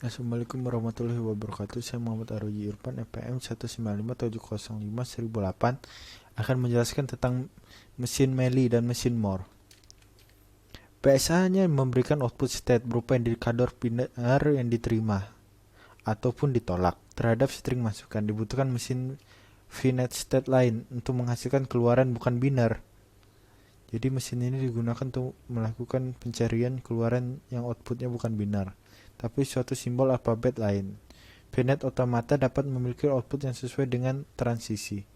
Assalamualaikum warahmatullahi wabarakatuh. Saya Muhammad Aroji Irfan, FPM 1957005 akan menjelaskan tentang mesin Meili dan mesin Moore. PSA hanya memberikan output state berupa indikator binar yang diterima ataupun ditolak terhadap string masukan. Dibutuhkan mesin finite state lain untuk menghasilkan keluaran bukan binar. Jadi mesin ini digunakan untuk melakukan pencarian keluaran yang outputnya bukan binar, tapi suatu simbol alfabet lain. Finite automata dapat memiliki output yang sesuai dengan transisi.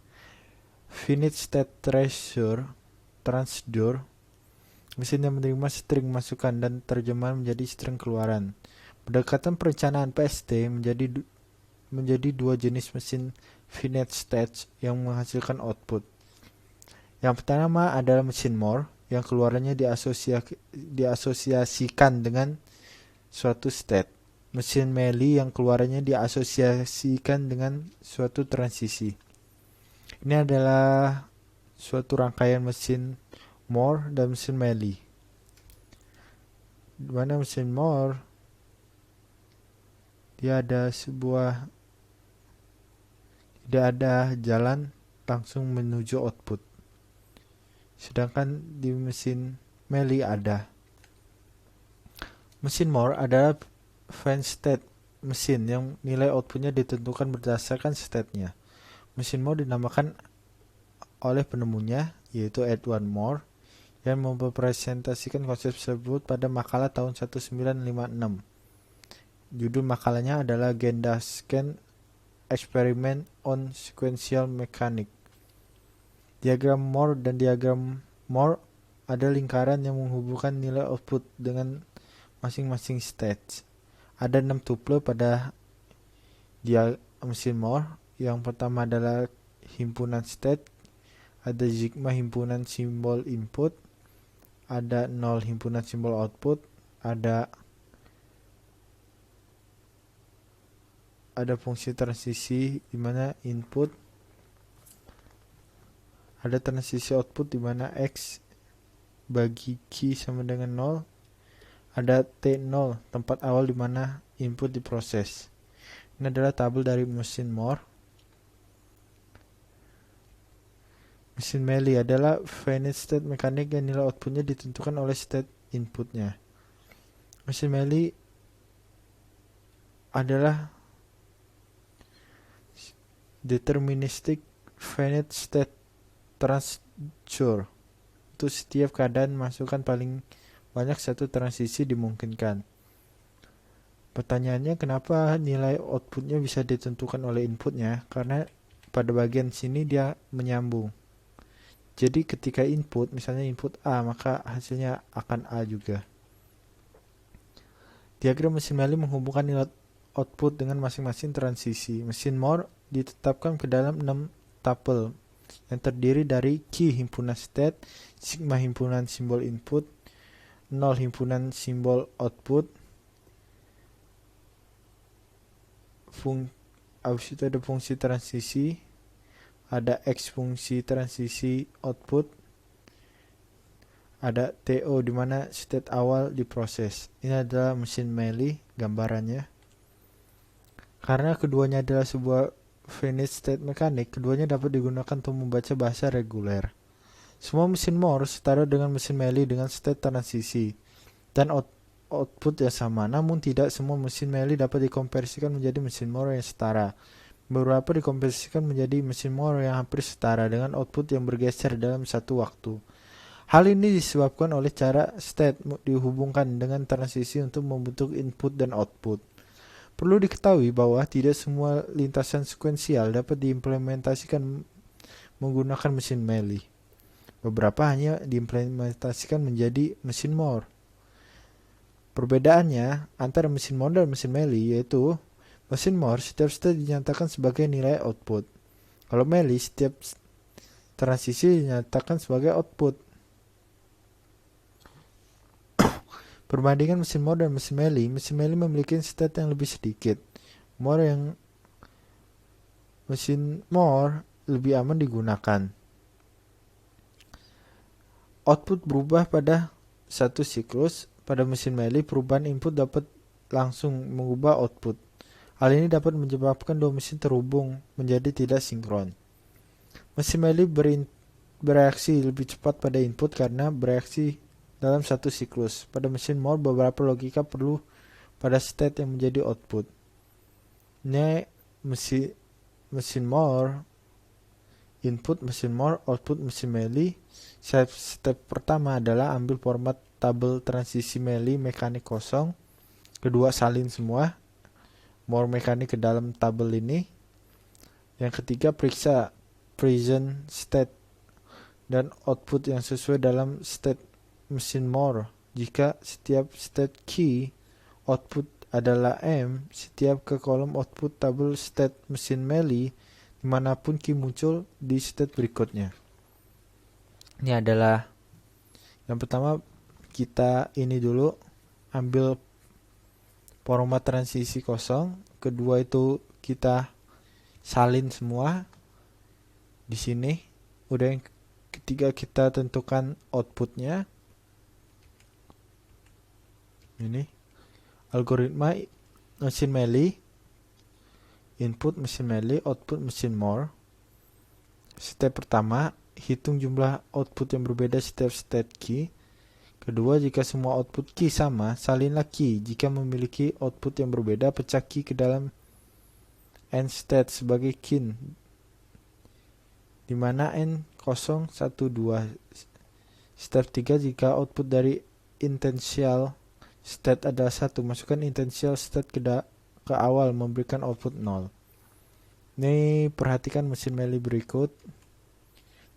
Finite state transducer, mesin yang menerima string masukan dan terjemahan menjadi string keluaran. Pendekatan perencanaan PST menjadi dua jenis mesin finite state yang menghasilkan output. Yang pertama adalah mesin Moore, yang keluarannya diasosiasikan dengan suatu state. Mesin Meili yang keluarannya diasosiasikan dengan suatu transisi. Ini adalah suatu rangkaian mesin Moore dan mesin Meili. Di mana mesin Moore dia tidak ada jalan langsung menuju output. Sedangkan di mesin Meili ada. Mesin Moore adalah finite state mesin yang nilai outputnya ditentukan berdasarkan state-nya. Mesin Moore dinamakan oleh penemunya, yaitu Edward Moore, yang mempresentasikan konsep tersebut pada makalah tahun 1956. Judul makalahnya adalah Gendasken Experiment on Sequential Mechanics. Diagram Moore dan diagram Moore ada lingkaran yang menghubungkan nilai output dengan masing-masing stage. Ada 6 tuple pada mesin Moore. Yang pertama adalah himpunan state, ada sigma himpunan simbol input, ada 0 himpunan simbol output, ada fungsi transisi di mana input, ada transisi output di mana X bagi Q sama dengan 0, ada T0 tempat awal di mana input diproses. Ini adalah tabel dari mesin Moore. Mesin Meili adalah finite state mechanic yang nilai outputnya ditentukan oleh state inputnya. Mesin Meili adalah deterministic finite state transducer. Untuk setiap keadaan masukan paling banyak satu transisi dimungkinkan. Pertanyaannya, kenapa nilai outputnya bisa ditentukan oleh inputnya? Karena pada bagian sini dia menyambung. Jadi ketika input, misalnya input A, maka hasilnya akan A juga. Diagram mesin Meili menghubungkan nilai output dengan masing-masing transisi. Mesin Moore ditetapkan ke dalam 6 tuple yang terdiri dari Q himpunan state, sigma himpunan simbol input, 0 himpunan simbol output, habis itu ada fungsi transisi, ada X fungsi transisi output, ada TO di mana state awal diproses. Ini adalah mesin Meili gambarannya. Karena keduanya adalah sebuah finite state mechanic, keduanya dapat digunakan untuk membaca bahasa reguler. Semua mesin Moore setara dengan mesin Meili dengan state transisi dan output yang sama. Namun tidak semua mesin Meili dapat dikonversikan menjadi mesin Moore yang setara. Beberapa dikonversikan menjadi mesin Moore yang hampir setara dengan output yang bergeser dalam satu waktu. Hal ini disebabkan oleh cara state dihubungkan dengan transisi untuk membentuk input dan output. Perlu diketahui bahwa tidak semua lintasan sekuensial dapat diimplementasikan menggunakan mesin Meili. Beberapa hanya diimplementasikan menjadi mesin Moore. Perbedaannya antara mesin Moore dan mesin Meili yaitu mesin Moore setiap state dinyatakan sebagai nilai output. Kalau Meili setiap transisi dinyatakan sebagai output. Perbandingan mesin Moore dan mesin Meili memiliki state yang lebih sedikit. Mesin Moore lebih aman digunakan. Output berubah pada satu siklus. Pada mesin Meili, perubahan input dapat langsung mengubah output. Hal ini dapat menyebabkan dua mesin terhubung menjadi tidak sinkron. Mesin Meili bereaksi lebih cepat pada input karena bereaksi dalam satu siklus. Pada mesin Moore, beberapa logika perlu pada state yang menjadi output. Ini mesin Moore, input mesin Moore, output mesin Meili. Step pertama adalah ambil format tabel transisi Meili mekanik kosong. Kedua, salin semua Moore mekanik ke dalam tabel ini. Yang ketiga, periksa present state dan output yang sesuai dalam state mesin Moore. Jika setiap state key output adalah M, setiap ke kolom output tabel state mesin Meili dimanapun key muncul di state berikutnya. Ini adalah yang pertama, kita ini dulu ambil format transisi kosong. Kedua itu kita salin semua di sini. Udah, yang ketiga kita tentukan outputnya. Ini algoritma mesin Meili, input mesin Meili, output mesin Moore. Step pertama, hitung jumlah output yang berbeda setiap state key. Kedua, jika semua output key sama, salinlah key. Jika memiliki output yang berbeda, pecah key ke dalam n state sebagai kin, di mana n 0, 1, 2. Step 3, jika output dari intentional state adalah 1, masukkan intentional state ke awal memberikan output 0. Ini perhatikan mesin Meili berikut.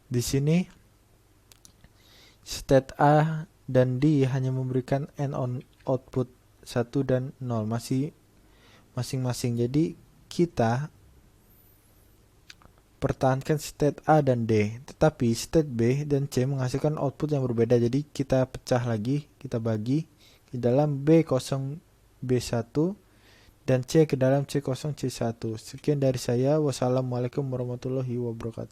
Di sini state A dan D hanya memberikan n output 1 dan 0 masing-masing. Jadi kita pertahankan state A dan D, tetapi state B dan C menghasilkan output yang berbeda. Jadi kita pecah lagi, kita bagi ke dalam B0 B1 dan C ke dalam C0 C1. Sekian dari saya. Wassalamualaikum warahmatullahi wabarakatuh.